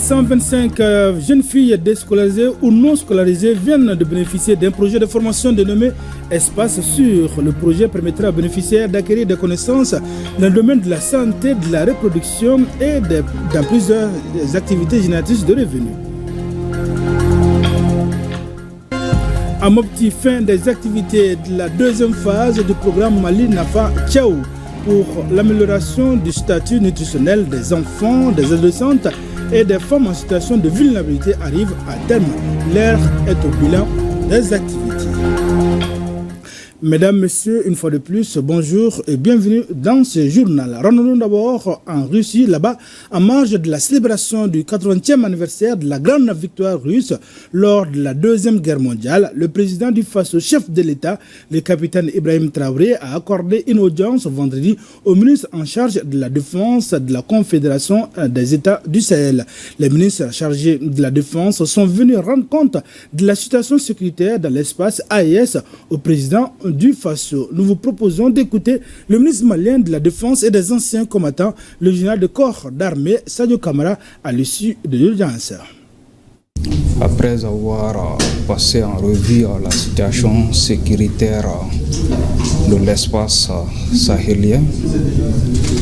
125 jeunes filles déscolarisées ou non scolarisées viennent de bénéficier d'un projet de formation dénommé Espace Sûr. Le projet permettra aux bénéficiaires d'acquérir des connaissances dans le domaine de la santé, de la reproduction et dans plusieurs activités génératrices de revenus. À Mopti, fin des activités de la deuxième phase du programme Mali Nafa Tchaou pour l'amélioration du statut nutritionnel des enfants, des adolescentes et des femmes en situation de vulnérabilité arrive à terme. L'heure est au bilan des activités. Mesdames, Messieurs, une fois de plus, bonjour et bienvenue dans ce journal. Rendons-nous d'abord en Russie, là-bas, en marge de la célébration du 80e anniversaire de la grande victoire russe lors de la Deuxième Guerre mondiale. Le président du Faso, chef de l'État, le capitaine Ibrahim Traoré, a accordé une audience vendredi au ministre en charge de la Défense de la Confédération des États du Sahel. Les ministres chargés de la Défense sont venus rendre compte de la situation sécuritaire dans l'espace AES au président du Faso. Nous vous proposons d'écouter le ministre malien de la Défense et des anciens combattants, le général de corps d'armée Sadio Kamara, à l'issue de l'audience. Après avoir passé en revue la situation sécuritaire de l'espace sahélien,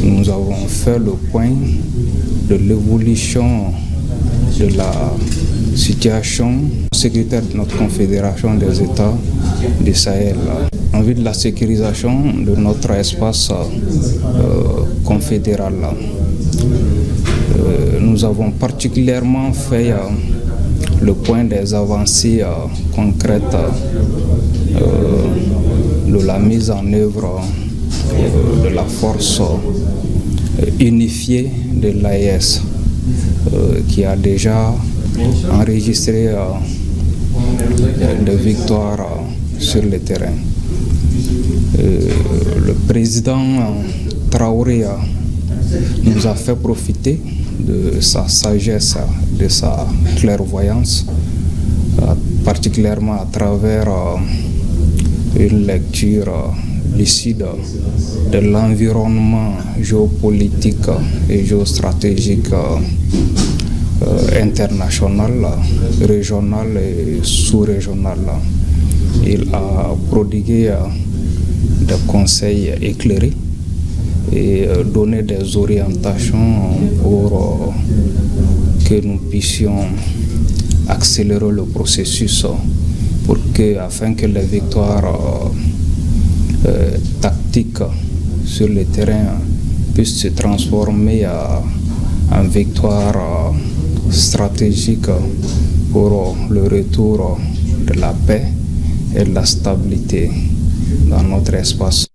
nous avons fait le point de l'évolution de la situation sécuritaire de notre confédération des États du Sahel, en vue de la sécurisation de notre espace confédéral. Nous avons particulièrement fait le point des avancées concrètes de la mise en œuvre de la force unifiée de l'AES, qui a déjà enregistré des victoires sur le terrain. Le président Traoré nous a fait profiter de sa sagesse, de sa clairvoyance, particulièrement à travers une lecture lucide de l'environnement géopolitique et géostratégique international, régional et sous-régional. Il a prodigué des conseils éclairés et donné des orientations pour que nous puissions accélérer le processus afin que les victoires tactiques sur le terrain puissent se transformer en victoires stratégiques pour le retour de la paix et de la stabilité dans notre espace.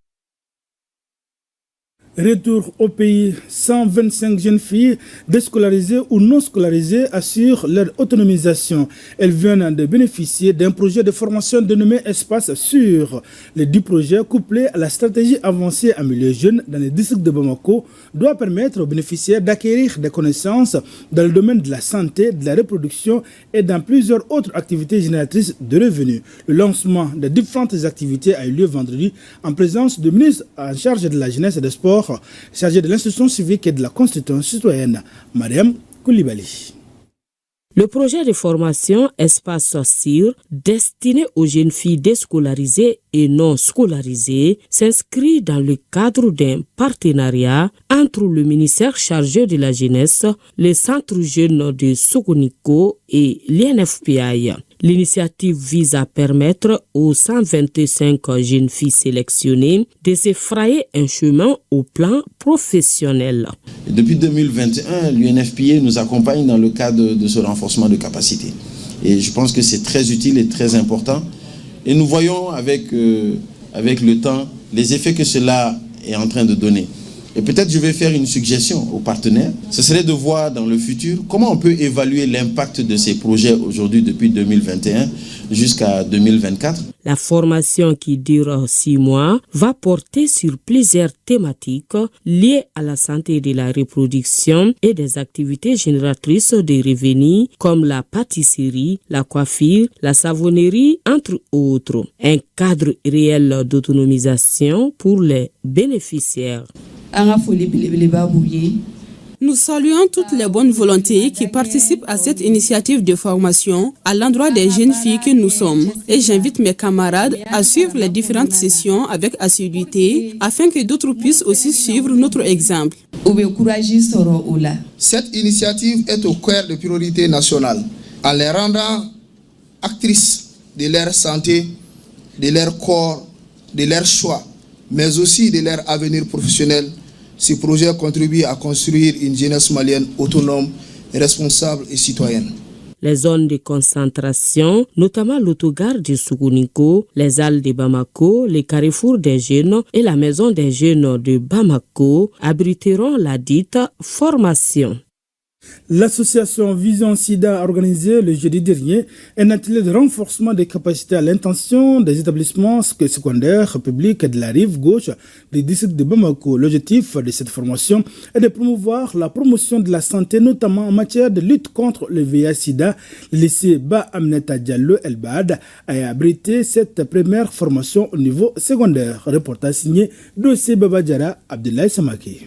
Retour au pays, 125 jeunes filles déscolarisées ou non scolarisées assurent leur autonomisation. Elles viennent de bénéficier d'un projet de formation dénommé Espace Sûr. Les 10 projets, couplés à la stratégie avancée en milieu jeune dans les districts de Bamako, doit permettre aux bénéficiaires d'acquérir des connaissances dans le domaine de la santé, de la reproduction et dans plusieurs autres activités génératrices de revenus. Le lancement des différentes activités a eu lieu vendredi en présence du ministre en charge de la jeunesse et des sports, chargé de l'instruction civique et de la constitution citoyenne, Mariam Koulibaly. Le projet de formation Espace Sûr, destiné aux jeunes filles déscolarisées et non scolarisées, s'inscrit dans le cadre d'un partenariat entre le ministère chargé de la jeunesse, les centres jeunes de Sokoniko et l'INFPI. L'initiative vise à permettre aux 125 jeunes filles sélectionnées de se frayer un chemin au plan professionnel. Depuis 2021, l'UNFPA nous accompagne dans le cadre de ce renforcement de capacité. Et je pense que c'est très utile et très important. Et nous voyons avec le temps les effets que cela est en train de donner. Et peut-être je vais faire une suggestion aux partenaires. Ce serait de voir dans le futur comment on peut évaluer l'impact de ces projets aujourd'hui depuis 2021 jusqu'à 2024. La formation qui dure 6 mois va porter sur plusieurs thématiques liées à la santé et de la reproduction et des activités génératrices de revenus comme la pâtisserie, la coiffure, la savonnerie, entre autres. Un cadre réel d'autonomisation pour les bénéficiaires. Nous saluons toutes les bonnes volontés qui participent à cette initiative de formation à l'endroit des jeunes filles que nous sommes. Et j'invite mes camarades à suivre les différentes sessions avec assiduité afin que d'autres puissent aussi suivre notre exemple. Cette initiative est au cœur des priorités nationales en les rendant actrices de leur santé, de leur corps, de leur choix, mais aussi de leur avenir professionnel. Ce projet contribue à construire une jeunesse malienne autonome, responsable et citoyenne. Les zones de concentration, notamment l'autogare de Sougouniko, les halles de Bamako, les carrefours des jeunes et la maison des jeunes de Bamako abriteront la dite formation. L'association Vision Sida a organisé le jeudi dernier un atelier de renforcement des capacités à l'intention des établissements secondaires publics de la rive gauche du district de Bamako. L'objectif de cette formation est de promouvoir la promotion de la santé, notamment en matière de lutte contre le VIH-Sida. Le lycée Ba Aminata Diallo El-Bad a abrité cette première formation au niveau secondaire. Reportage signé Dossé Babadjara Abdoulaye Samaki.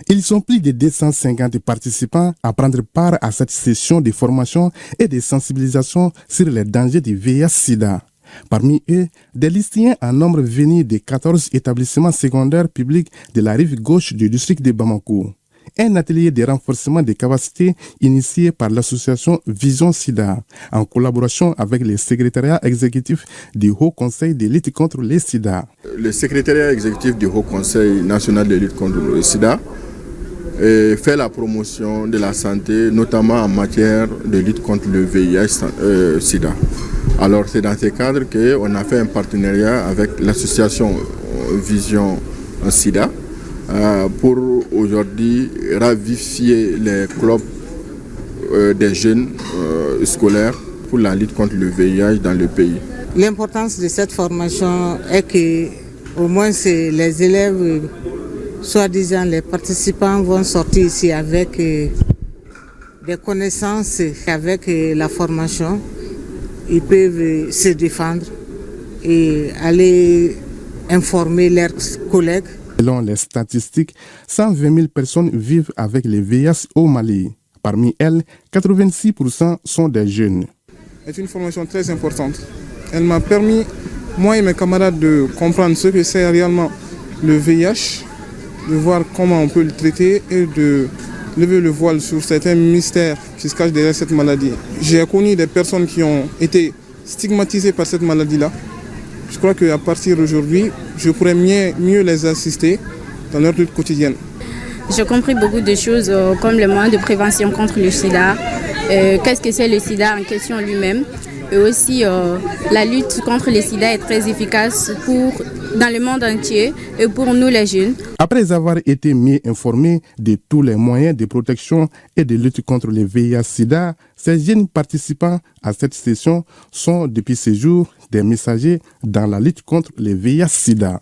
Ils sont plus de 250 participants à prendre part à cette session de formation et de sensibilisation sur les dangers du VIH-Sida. Parmi eux, des lycéens en nombre venus de 14 établissements secondaires publics de la rive gauche du district de Bamako. Un atelier de renforcement des capacités initié par l'association Vision Sida, en collaboration avec le secrétariat exécutif du Haut Conseil de lutte contre le Sida. Le secrétariat exécutif du Haut Conseil national de lutte contre le Sida fait la promotion de la santé, notamment en matière de lutte contre le VIH-Sida. Alors c'est dans ce cadre qu'on a fait un partenariat avec l'association Vision Sida pour aujourd'hui ravifier les clubs des jeunes scolaires pour la lutte contre le VIH dans le pays. L'importance de cette formation est que au moins les élèves, soi-disant les participants, vont sortir ici avec des connaissances, avec la formation. Ils peuvent se défendre et aller informer leurs collègues. Selon les statistiques, 120 000 personnes vivent avec le VIH au Mali. Parmi elles, 86% sont des jeunes. C'est une formation très importante. Elle m'a permis, moi et mes camarades, de comprendre ce que c'est réellement le VIH, de voir comment on peut le traiter et de lever le voile sur certains mystères qui se cachent derrière cette maladie. J'ai connu des personnes qui ont été stigmatisées par cette maladie-là. Je crois qu'à partir d'aujourd'hui, je pourrais mieux les assister dans leur lutte quotidienne. J'ai compris beaucoup de choses comme les moyens de prévention contre le sida, qu'est-ce que c'est le sida en question lui-même. Et aussi, la lutte contre le sida est très efficace dans le monde entier et pour nous les jeunes. Après avoir été mieux informés de tous les moyens de protection et de lutte contre le VIH-Sida, ces jeunes participants à cette session sont depuis ce jour des messagers dans la lutte contre le VIH-Sida.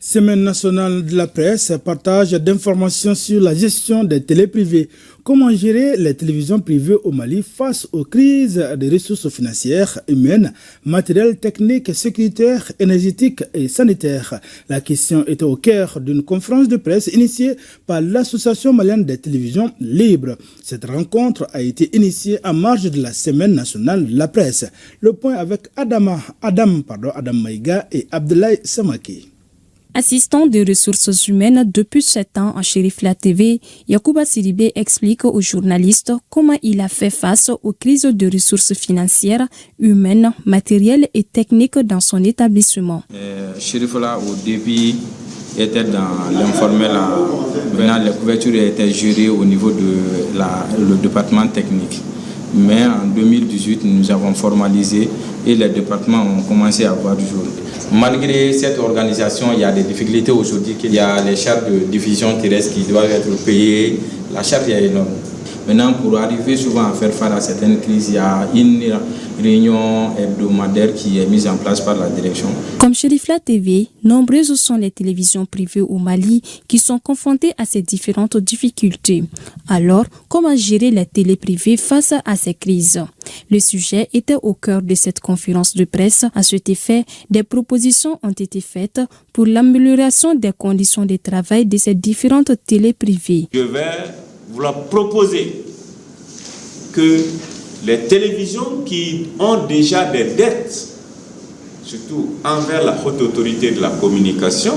Semaine nationale de la presse, partage d'informations sur la gestion des télés privées. Comment gérer les télévisions privées au Mali face aux crises des ressources financières, humaines, matérielles, techniques, sécuritaires, énergétiques et sanitaires. La question était au cœur d'une conférence de presse initiée par l'Association malienne des télévisions libres. Cette rencontre a été initiée en marge de la Semaine nationale de la presse. Le point avec Adam Maïga et Abdoulaye Samaki. Assistant des ressources humaines depuis 7 ans en Chérifla TV, Yacouba Sidibé explique aux journalistes comment il a fait face aux crises de ressources financières, humaines, matérielles et techniques dans son établissement. Chérifla, au début, était dans l'informel. Maintenant, les couvertures étaient gérées au niveau de le département technique. Mais en 2018, nous avons formalisé et les départements ont commencé à voir du jour. Malgré cette organisation, il y a des difficultés aujourd'hui. Il y a les charges de division terrestre qui doivent être payées. La charge est énorme. Maintenant, pour arriver souvent à faire face à certaines crises, il y a une réunion hebdomadaire qui est mise en place par la direction. Comme Chérifla TV, nombreuses sont les télévisions privées au Mali qui sont confrontées à ces différentes difficultés. Alors, comment gérer les télés privées face à ces crises? Le sujet était au cœur de cette conférence de presse. À cet effet, des propositions ont été faites pour l'amélioration des conditions de travail de ces différentes télés privées. Je vais vous proposer que les télévisions qui ont déjà des dettes, surtout envers la haute autorité de la communication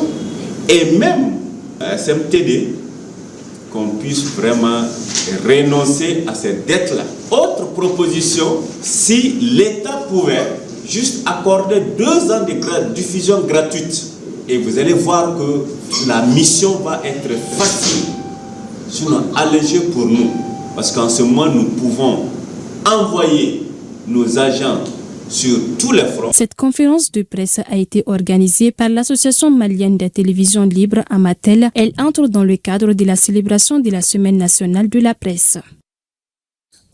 et même la SMTD, qu'on puisse vraiment renoncer à ces dettes-là. Autre proposition, si l'État pouvait juste accorder 2 ans de diffusion gratuite, et vous allez voir que la mission va être facile, sinon allégée pour nous, parce qu'en ce moment, nous pouvons envoyer nos agents sur tous les fronts. Cette conférence de presse a été organisée par l'Association malienne des télévisions libres, Amatel. Elle entre dans le cadre de la célébration de la Semaine nationale de la presse.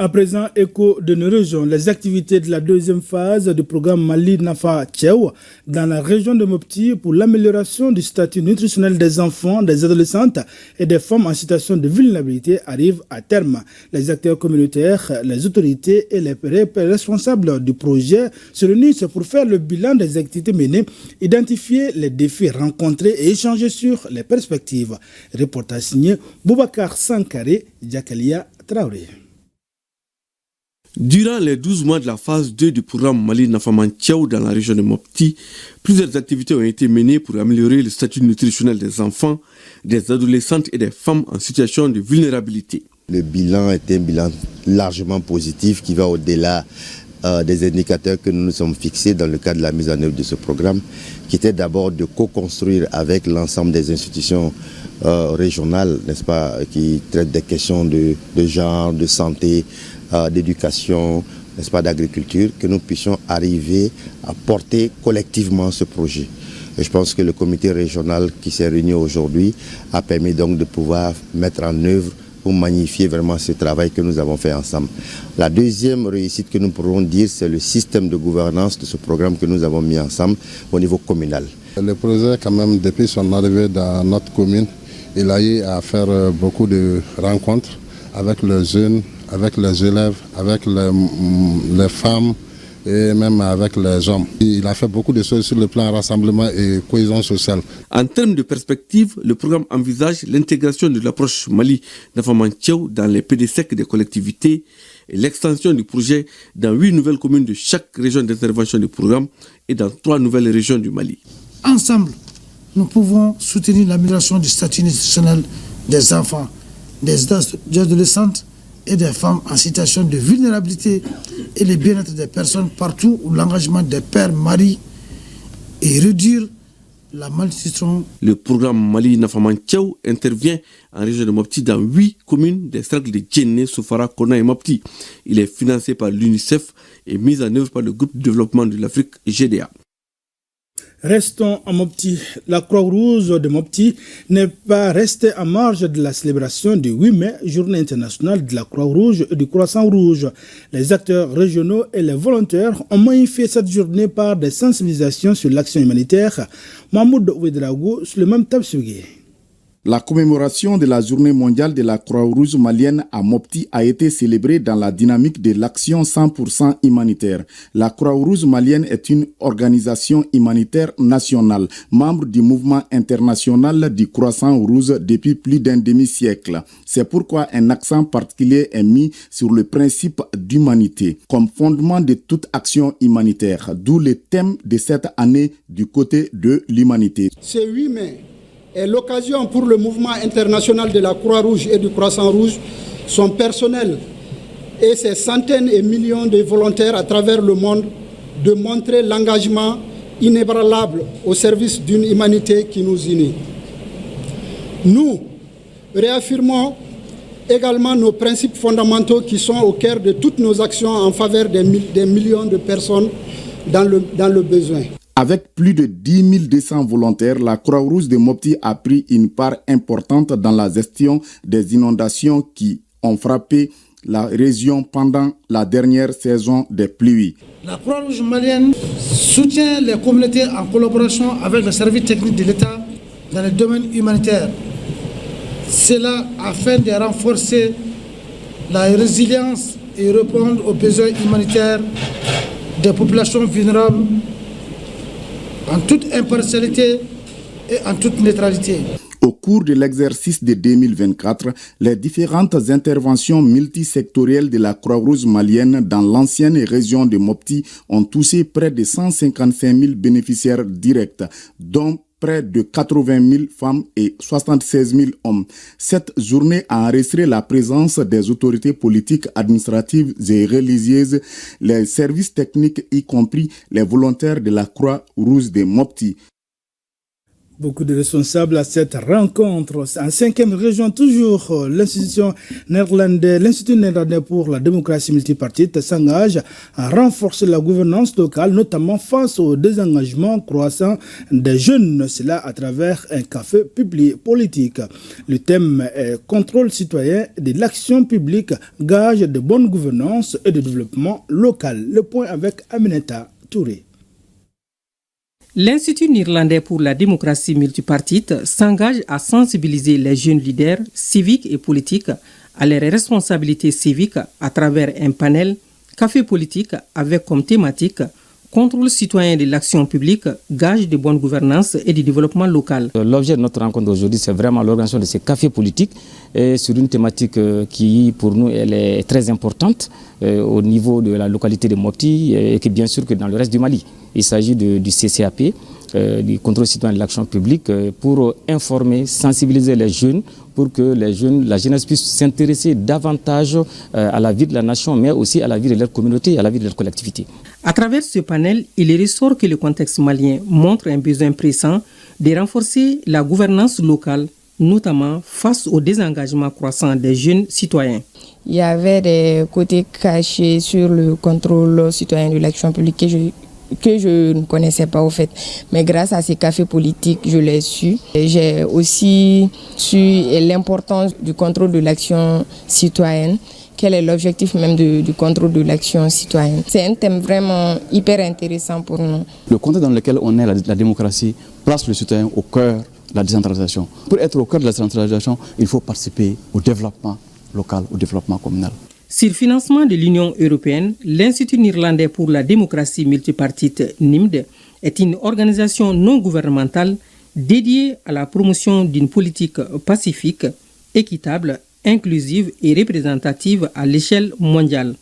À présent, écho de nos régions, les activités de la deuxième phase du programme Mali Nafa Tchèou dans la région de Mopti pour l'amélioration du statut nutritionnel des enfants, des adolescentes et des femmes en situation de vulnérabilité arrivent à terme. Les acteurs communautaires, les autorités et les responsables du projet se réunissent pour faire le bilan des activités menées, identifier les défis rencontrés et échanger sur les perspectives. Reportage signé Boubacar Sankaré, Jakalia Traoré. Durant les 12 mois de la phase 2 du programme Mali Nafaman Tchèou dans la région de Mopti, plusieurs activités ont été menées pour améliorer le statut nutritionnel des enfants, des adolescentes et des femmes en situation de vulnérabilité. Le bilan est un bilan largement positif qui va au-delà des indicateurs que nous nous sommes fixés dans le cadre de la mise en œuvre de ce programme, qui était d'abord de co-construire avec l'ensemble des institutions régionales, n'est-ce pas, qui traitent des questions de genre, de santé, d'éducation, n'est-ce pas, d'agriculture, que nous puissions arriver à porter collectivement ce projet. Et je pense que le comité régional qui s'est réuni aujourd'hui a permis donc de pouvoir mettre en œuvre pour magnifier vraiment ce travail que nous avons fait ensemble. La deuxième réussite que nous pourrons dire, c'est le système de gouvernance de ce programme que nous avons mis ensemble au niveau communal. Le projet, quand même, depuis son arrivée dans notre commune, il a eu à faire beaucoup de rencontres avec les jeunes, avec les élèves, avec les femmes et même avec les hommes. Il a fait beaucoup de choses sur le plan rassemblement et cohésion sociale. En termes de perspective, le programme envisage l'intégration de l'approche Mali Nafaman Tchèou dans les PDSEC des collectivités et l'extension du projet dans 8 nouvelles communes de chaque région d'intervention du programme et dans 3 nouvelles régions du Mali. Ensemble, nous pouvons soutenir l'amélioration du statut nutritionnel des enfants, des adolescentes et des femmes en situation de vulnérabilité et le bien-être des personnes partout où l'engagement des pères maris et réduire la malnutrition. Le programme Mali Nafaman Tchèou intervient en région de Mopti dans 8 communes des cercles de Djenné, Soufara, Kona et Mopti. Il est financé par l'UNICEF et mis en œuvre par le groupe de développement de l'Afrique GDA. Restons à Mopti. La Croix-Rouge de Mopti n'est pas restée à marge de la célébration du 8 mai, journée internationale de la Croix-Rouge et du Croissant-Rouge. Les acteurs régionaux et les volontaires ont magnifié cette journée par des sensibilisations sur l'action humanitaire. Mahmoud Ouedraogo sur le même Tabsugé. La commémoration de la journée mondiale de la Croix-Rouge malienne à Mopti a été célébrée dans la dynamique de l'action 100% humanitaire. La Croix-Rouge malienne est une organisation humanitaire nationale, membre du mouvement international du Croissant Rouge depuis plus d'un demi-siècle. C'est pourquoi un accent particulier est mis sur le principe d'humanité comme fondement de toute action humanitaire, d'où le thème de cette année du côté de l'humanité. Ce 8 mai est l'occasion pour le mouvement international de la Croix-Rouge et du Croissant-Rouge, son personnel et ses centaines et millions de volontaires à travers le monde de montrer l'engagement inébranlable au service d'une humanité qui nous unit. Nous réaffirmons également nos principes fondamentaux qui sont au cœur de toutes nos actions en faveur des millions de personnes dans le besoin. Avec plus de 10 200 volontaires, la Croix-Rouge de Mopti a pris une part importante dans la gestion des inondations qui ont frappé la région pendant la dernière saison des pluies. La Croix-Rouge malienne soutient les communautés en collaboration avec les services techniques de l'État dans le domaine humanitaire. Cela afin de renforcer la résilience et répondre aux besoins humanitaires des populations vulnérables en toute impartialité et en toute neutralité. Au cours de l'exercice de 2024, les différentes interventions multisectorielles de la Croix-Rouge malienne dans l'ancienne région de Mopti ont touché près de 155 000 bénéficiaires directs, dont près de 80 000 femmes et 76 000 hommes. Cette journée a enregistré la présence des autorités politiques, administratives et religieuses, les services techniques, y compris les volontaires de la Croix-Rouge de Mopti. Beaucoup de responsables à cette rencontre. En 5e région, toujours, l'Institut néerlandais pour la démocratie multipartite s'engage à renforcer la gouvernance locale, notamment face au désengagement croissant des jeunes, cela à travers un café public politique. Le thème est contrôle citoyen de l'action publique, gage de bonne gouvernance et de développement local. Le point avec Aminata Touré. L'Institut néerlandais pour la démocratie multipartite s'engage à sensibiliser les jeunes leaders civiques et politiques à leurs responsabilités civiques à travers un panel café politique avec comme thématique contrôle citoyen de l'action publique, gage de bonne gouvernance et de développement local. L'objet de notre rencontre aujourd'hui, c'est vraiment l'organisation de ces cafés politiques et sur une thématique qui, pour nous, elle est très importante au niveau de la localité de Mopti et qui, bien sûr, que dans le reste du Mali. Il s'agit du CCAP, du contrôle citoyen de l'action publique, pour informer, sensibiliser les jeunes, pour que la jeunesse puisse s'intéresser davantage à la vie de la nation, mais aussi à la vie de leur communauté, à la vie de leur collectivité. À travers ce panel, il ressort que le contexte malien montre un besoin pressant de renforcer la gouvernance locale, notamment face au désengagement croissant des jeunes citoyens. Il y avait des côtés cachés sur le contrôle citoyen de l'action publique que je ne connaissais pas au fait. Mais grâce à ces cafés politiques, je l'ai su. J'ai aussi su l'importance du contrôle de l'action citoyenne. Quel est l'objectif même du contrôle de l'action citoyenne? C'est un thème vraiment hyper intéressant pour nous. Le contexte dans lequel on est, la démocratie, place le citoyen au cœur de la décentralisation. Pour être au cœur de la décentralisation, il faut participer au développement local, au développement communal. Sur financement de l'Union européenne, l'Institut néerlandais pour la démocratie multipartite NIMD est une organisation non gouvernementale dédiée à la promotion d'une politique pacifique, équitable, inclusive et représentative à l'échelle mondiale.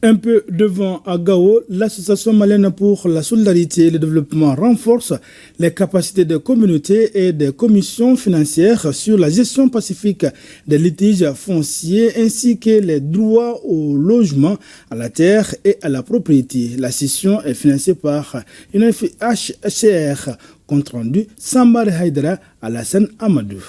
Un peu devant à Gao, l'Association malienne pour la solidarité et le développement renforce les capacités des communautés et des commissions financières sur la gestion pacifique des litiges fonciers ainsi que les droits au logement, à la terre et à la propriété. La session est financée par une HCR. Compte rendu Sambar Haïdara Alassane Amadou.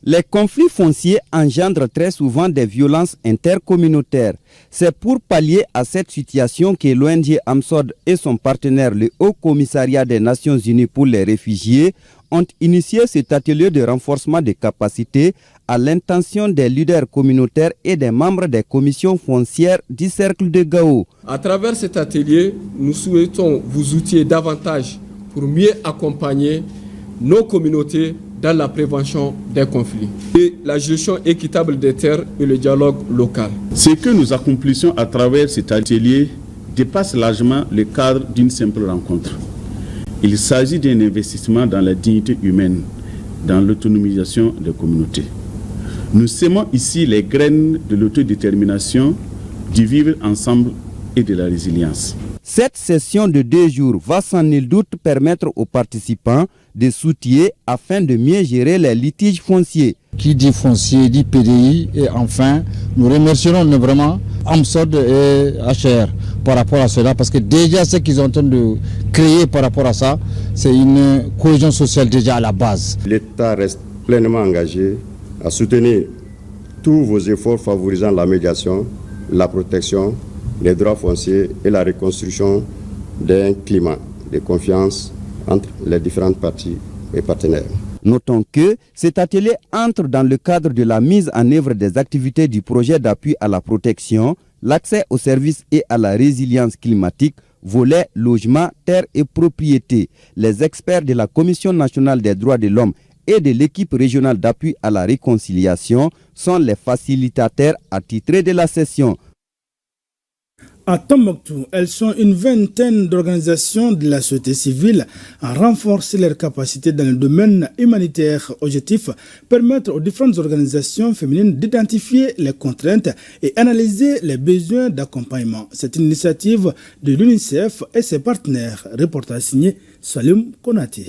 Les conflits fonciers engendrent très souvent des violences intercommunautaires. C'est pour pallier à cette situation que l'ONG AMSOD et son partenaire, le Haut Commissariat des Nations Unies pour les réfugiés, ont initié cet atelier de renforcement des capacités à l'intention des leaders communautaires et des membres des commissions foncières du Cercle de Gao. À travers cet atelier, nous souhaitons vous outiller davantage pour mieux accompagner nos communautés dans la prévention des conflits et la gestion équitable des terres et le dialogue local. Ce que nous accomplissons à travers cet atelier dépasse largement le cadre d'une simple rencontre. Il s'agit d'un investissement dans la dignité humaine, dans l'autonomisation des communautés. Nous sémons ici les graines de l'autodétermination, du vivre ensemble et de la résilience. Cette session de 2 jours va sans nul doute permettre aux participants de s'outiller afin de mieux gérer les litiges fonciers. Qui dit foncier, dit PDI et enfin, nous remercions vraiment AMSOD et HR par rapport à cela parce que déjà ce qu'ils ont en train de créer par rapport à ça, c'est une cohésion sociale déjà à la base. L'État reste pleinement engagé à soutenir tous vos efforts favorisant la médiation, la protection, les droits fonciers et la reconstruction d'un climat de confiance entre les différentes parties et partenaires. Notons que cet atelier entre dans le cadre de la mise en œuvre des activités du projet d'appui à la protection, l'accès aux services et à la résilience climatique, volet logement, terre et propriété. Les experts de la Commission nationale des droits de l'homme et de l'équipe régionale d'appui à la réconciliation sont les facilitateurs attitrés de la session. À Tombouctou, elles sont une vingtaine d'organisations de la société civile à renforcer leurs capacités dans le domaine humanitaire. Objectif, permettre aux différentes organisations féminines d'identifier les contraintes et analyser les besoins d'accompagnement. C'est une initiative de l'UNICEF et ses partenaires. Reportage signé Salim Konati.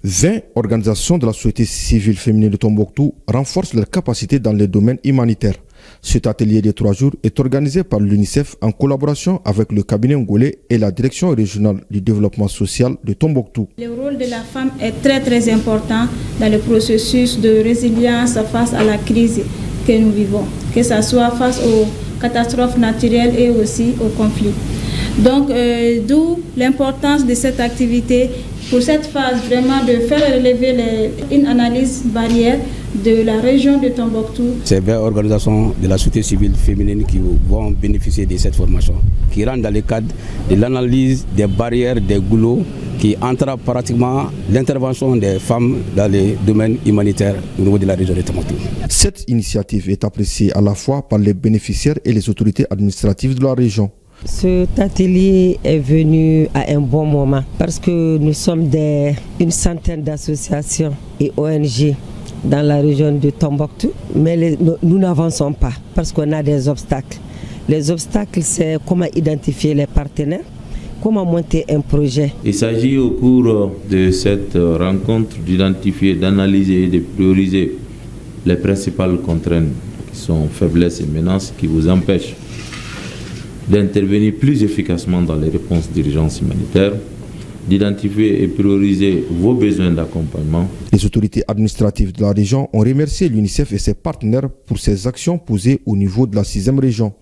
20 organisations de la société civile féminine de Tombouctou renforcent leurs capacités dans le domaine humanitaire. Cet atelier de 3 jours est organisé par l'UNICEF en collaboration avec le cabinet angolais et la direction régionale du développement social de Tombouctou. Le rôle de la femme est très important dans le processus de résilience face à la crise que nous vivons, que ce soit face aux catastrophes naturelles et aussi aux conflits. Donc, d'où l'importance de cette activité pour cette phase vraiment de faire relever une analyse barrière de la région de Tombouctou. C'est 20 organisations de la société civile féminine qui vont bénéficier de cette formation, qui rentre dans le cadre de l'analyse des barrières, des goulots, qui entrave pratiquement l'intervention des femmes dans les domaines humanitaires au niveau de la région de Tombouctou. Cette initiative est appréciée à la fois par les bénéficiaires et les autorités administratives de la région. Cet atelier est venu à un bon moment parce que nous sommes une centaine d'associations et ONG dans la région de Tombouctou, mais nous n'avançons pas parce qu'on a des obstacles. Les obstacles, c'est comment identifier les partenaires, comment monter un projet. Il s'agit au cours de cette rencontre d'identifier, d'analyser et de prioriser les principales contraintes qui sont faiblesses et menaces qui vous empêchent d'intervenir plus efficacement dans les réponses d'urgence humanitaire, d'identifier et prioriser vos besoins d'accompagnement. Les autorités administratives de la région ont remercié l'UNICEF et ses partenaires pour ces actions posées au niveau de la 6e région.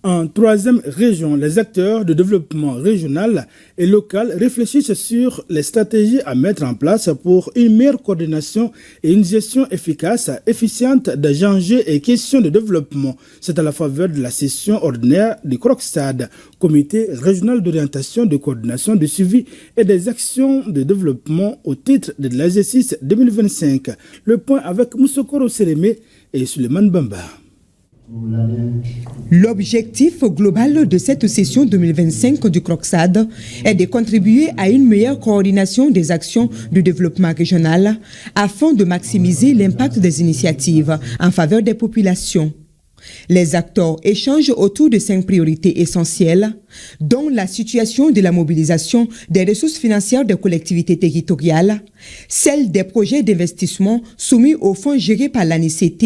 En 3e région, les acteurs de développement régional et local réfléchissent sur les stratégies à mettre en place pour une meilleure coordination et une gestion efficace, efficiente des enjeux et questions de développement. C'est à la faveur de la session ordinaire du CROCSAD, Comité régional d'orientation, de coordination, de suivi et des actions de développement au titre de l'exercice 2025. Le point avec Moussokoro Sérémé et Suleiman Bamba. L'objectif global de cette session 2025 du CROCSAD est de contribuer à une meilleure coordination des actions de développement régional afin de maximiser l'impact des initiatives en faveur des populations. Les acteurs échangent autour de 5 priorités essentielles, dont la situation de la mobilisation des ressources financières des collectivités territoriales, celle des projets d'investissement soumis aux fonds gérés par l'ANICT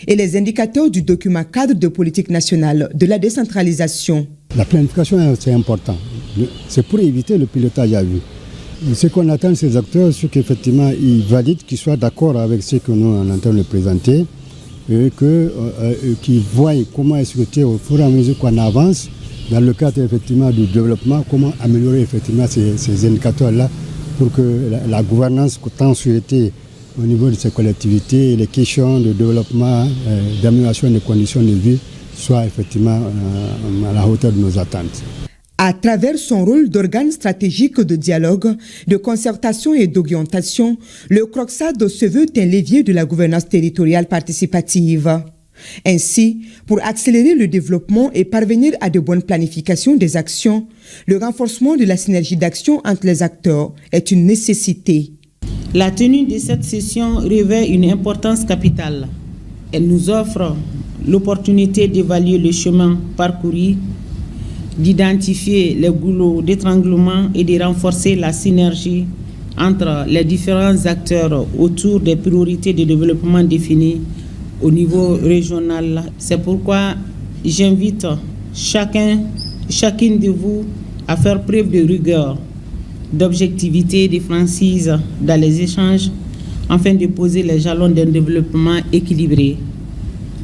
et les indicateurs du document cadre de politique nationale de la décentralisation. La planification, c'est important. C'est pour éviter le pilotage à vue. Ce qu'on attend de ces acteurs, c'est qu'effectivement, ils valident, qu'ils soient d'accord avec ce que nous on entend de présenter, et qu'ils voient comment est-ce que au fur et à mesure qu'on avance dans le cadre effectivement du développement, comment améliorer effectivement ces indicateurs-là pour que la gouvernance tant souhaitée au niveau de ces collectivités et les questions de développement, d'amélioration des conditions de vie soient effectivement à la hauteur de nos attentes. À travers son rôle d'organe stratégique de dialogue, de concertation et d'orientation, le CROCSAD se veut un levier de la gouvernance territoriale participative. Ainsi, pour accélérer le développement et parvenir à de bonnes planifications des actions, le renforcement de la synergie d'action entre les acteurs est une nécessité. La tenue de cette session revêt une importance capitale. Elle nous offre l'opportunité d'évaluer le chemin parcouru, d'identifier les goulots d'étranglement et de renforcer la synergie entre les différents acteurs autour des priorités de développement définies au niveau régional. C'est pourquoi j'invite chacune de vous à faire preuve de rigueur, d'objectivité et de franchise dans les échanges afin de poser les jalons d'un développement équilibré,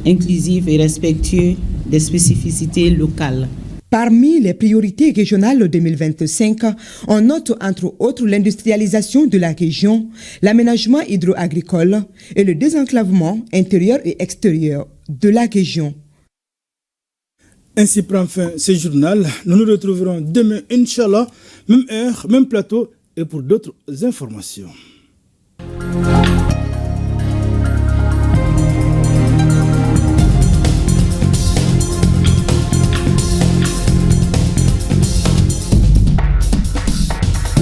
inclusif et respectueux des spécificités locales. Parmi les priorités régionales 2025, on note entre autres l'industrialisation de la région, l'aménagement hydro-agricole et le désenclavement intérieur et extérieur de la région. Ainsi prend fin ce journal. Nous nous retrouverons demain, Inch'Allah, même heure, même plateau et pour d'autres informations.